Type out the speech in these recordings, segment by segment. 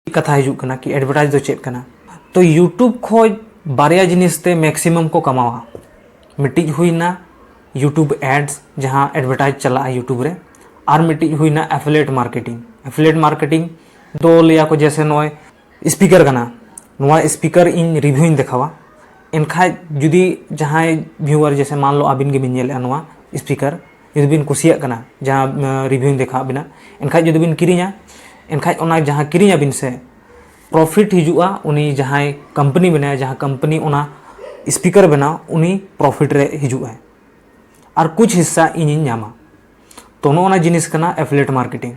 कथा हिजुग कना कि एडवर्टाइज दो चेक कना तो यूट्यूब खोज बारिया जिनिसते मैक्सिमम को कमावा मिट्टी हुईना यूट्यूब एड्स जहां एडवर्टाइज चला यूट्यूब रे और मिट्टी हुईना एफिलिएट मार्केटिंग दो लिया को जैसे नॉय स्पीकर कना नोआ स्पीकर इन रिव्यू इन देखावा एनखा जुदी जहां व्यूअर जैसे मान लो आबिन के बिन नेले नोआ स्पीकर जुदी बिन कुसिया कना जहां रिव्यू इन देखा बिना एनखा जुदी बिन किरिया एनखा ओना जहां किरिया बिन से प्रॉफिट हिजुआ उनी जहां कंपनी बना जहां कंपनी ओना स्पीकर बना उनी प्रॉफिट रे हिजुआ और कुछ हिस्सा इन नामा तो नोना जिनिस कना एफिलिएट मार्केटिंग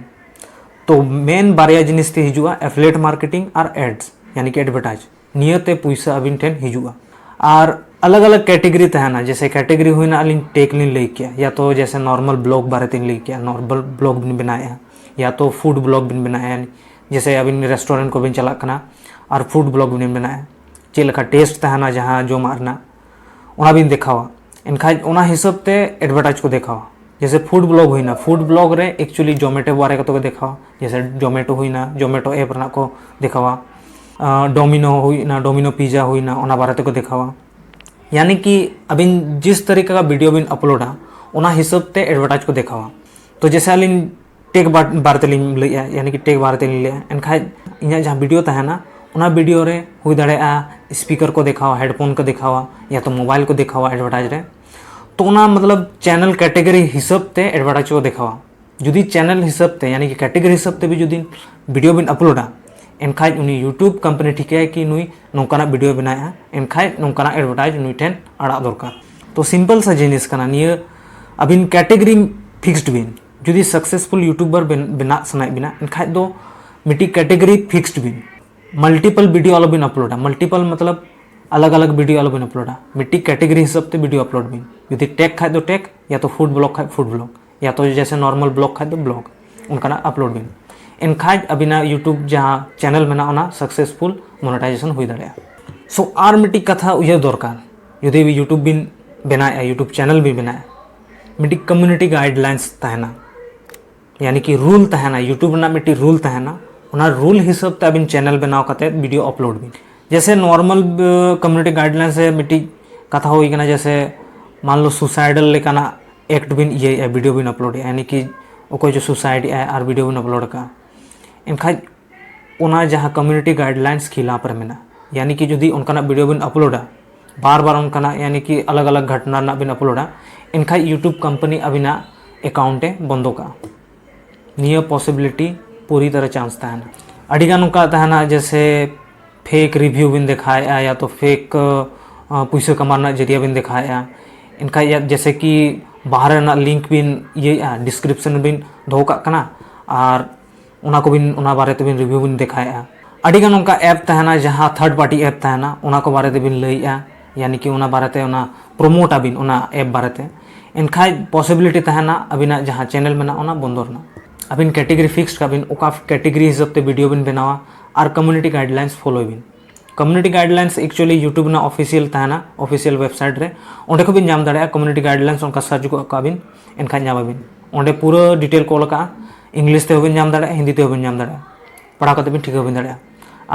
तो मेन बारिया जिनिस ते हिजुआ एफिलिएट मार्केटिंग और एड्स यानी कि एडवर्टाइज नियते पैसा अबिन ठेन हिजुआ और अलग अलग कैटेगरी तहना जैसे कैटेगरी हुईना अलिन टेक लिन लई किया या तो जैसे नॉर्मल ब्लॉग बारे तीन लई किया नॉर्मल ब्लॉग बिन बनाया या तो फूड ब्लॉग बिन बनाया जैसे अबिन रेस्टोरेंट को बिन चला कना और फूड ब्लॉग बिन बनाया चे लखा टेस्ट तहना जहां जो मारना ओना बिन देखावा एनखा ओना हिसाब ते एडवर्टाइज को देखावा जैसे फूड ब्लॉग हुईना फूड ब्लॉग रे एक्चुअली जोमेटो बारे को देखावा जैसे जोमेटो हुईना जोमेटो ऐप रना को देखावा डोमिनो हुईना डोमिनो पिज़्ज़ा हुईना ओना बारे को देखावा यानी कि अबिन जिस तरीके का वीडियो बिन अपलोडा ओना हिसाब ते एडवर्टाइज को देखावा तो जैसे अलिन टेक बारे तेलिन लैया यानी कि टेक बारे तेलिन लैया एनखा इना जहां वीडियो तहना ओना वीडियो रे हुई दाड़ेआ स्पीकर को देखावा हेडफोन को देखावा या तो मोबाइल को देखावा एडवर्टाइज रे तो ओना मतलब चैनल कैटेगरी हिसाब ते एडवर्टाइज को देखावा जुदी चैनल हिसाब ते यानी कि कैटेगरी हिसाब ते भी जुदी वीडियो बिन अपलोडा एनखाज उनी यूट्यूब कंपनी ठीक है कि नुई नौकाना वीडियो बनाया एनखाज नौकाना एडवर्टाइज नुई ठेन आड़ा दरकार तो सिंपल सा जिनिस कना निया अबिन कैटेगरी फिक्स्ड बिन जुदी सक्सेसफुल यूट्यूबर बना सनाय बिना एनखाज दो मिट्टी कैटेगरी फिक्स्ड बिन मल्टीपल वीडियो आलो बिन अपलोडा मल्टीपल मतलब अलग अलग वीडियो आलो बिन अपलोडा मिट्टी कैटेगरी हिसाब से वीडियो अपलोड बिन जुदी टेक खाय तो टेक या तो फूड ब्लॉग खाय फूड ब्लॉग या तो जैसे नॉर्मल ब्लॉग खाय तो ब्लॉग उनका अपलोड बिन एनखाज अबिना यूट्यूब जहां चैनल में ना सक्सेसफुल मोनेटाइजेशन हुई दाड़े सो आर मिट्टी कथा उयहर दरकार जुदी भी यूट्यूब बिन बनाया यूट्यूब चैनल भी बनाया मिट्टी कम्युनिटी गाइडलाइंस तहना यानी कि रूल तहना यूट्यूब ना मिट्टी रूल तहना उना रूल हिसाब ते अबिन चैनल बनाव कते वीडियो अपलोड बिन जैसे नॉर्मल कम्युनिटी गाइडलाइंस से मिट्टी कथा हुई कना जैसे मान लो सुसाइडल लेकाना एक्ट बिन ये वीडियो बिन अपलोड यानी कि ओको जो सुसाइड है और वीडियो बिन अपलोड का एनखाज ओना जहां कम्युनिटी गाइडलाइंस खिलाफ रे मेना यानी कि जुदी उनका वीडियो बिन अपलोडा बार बार उनका यानी कि अलग अलग घटना ना बिन अपलोडा एनखाज यूट्यूब कंपनी अबिना अकाउंटे बंदो का निया पॉसिबिलिटी पूरी तरह चांस तहना अडिगान उनका तहना जैसे फेक रिव्यू बिन दिखाया या तो फेक पैसा कमाना जरिया बिन दिखाया इनका जैसे कि बाहर ना लिंक बिन ये डिस्क्रिप्शन बिन दो कना और उना को बिन उना बारे ते बिन रिव्यू बिन दिखाया अडिगान उनका ऐप तहना जहां थर्ड पार्टी ऐप तहना उना को बारे ते बिन लैया यानी कि उना बारे ते उना प्रमोट अबिन उना ऐप बारे ते एनखाज पॉसिबिलिटी तहना अबिना जहां चैनल में ना बंदरना अबिन कैटेगरी फिक्स का बिन ओका कैटेगरी हिसाब ते वीडियो बिन बनावा और कम्युनिटी गाइडलाइंस फॉलो बिन कम्युनिटी गाइडलाइंस एक्चुअली यूट्यूब ना ऑफिशियल तहना ऑफिशियल वेबसाइट रे ओंडे को बिन नाम दाड़े कम्युनिटी गाइडलाइंस उनका सर्च को बिन एनखाज नाम बिन ओंडे पूरा डिटेल को लका इंग्लिश ते बिन नाम दाड़े हिंदी ते बिन नाम दाड़े पढ़ा कते बिन ठीक बिन दाड़े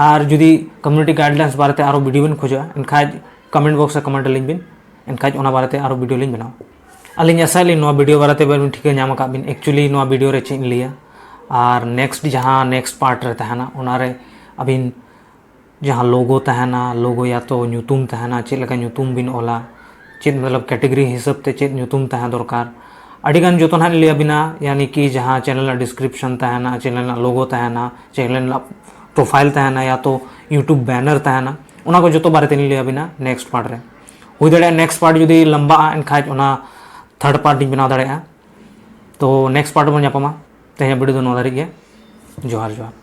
और जुदी कम्युनिटी गाइडलाइंस बारे ते आरो वीडियो बिन खोजा एनखाज कमेंट बॉक्स कमेंट लिंक बिन एनखाज ओना बारे ते आरो वीडियो लिंक बनाओ अलिंग आशा ली नोआ वीडियो बारे ते बिन ठीक नाम का बिन एक्चुअली नोआ वीडियो रे चेन लिया और नेक्स्ट जहां नेक्स्ट पार्ट रे तहना ओना रे अबिन जहां लोगो तहना लोगो या तो ᱧᱩᱛᱩᱢ तहना चेद लका ᱧᱩᱛᱩᱢ बिन ओला चेद मतलब कैटेगरी हिसाब ते चेद ᱧᱩᱛᱩᱢ तहना दरकार अडिगान जोतो ना लिया बिना यानी कि जहां चैनल ना डिस्क्रिप्शन तहना चैनल ना लोगो तहना चैनल ना प्रोफाइल तहना या तो यूट्यूब बैनर तहना उना को जोतो बारे ते लिया बिना नेक्स्ट पार्ट रे हुई दाड़े नेक्स्ट पार्ट जुदी लंबा एनखाज ओना थर्ड पार्ट बनाव दाड़े तो नेक्स्ट पार्ट बन जापामा तेज वीडियो दो नोआ दारी जोहार जोहार।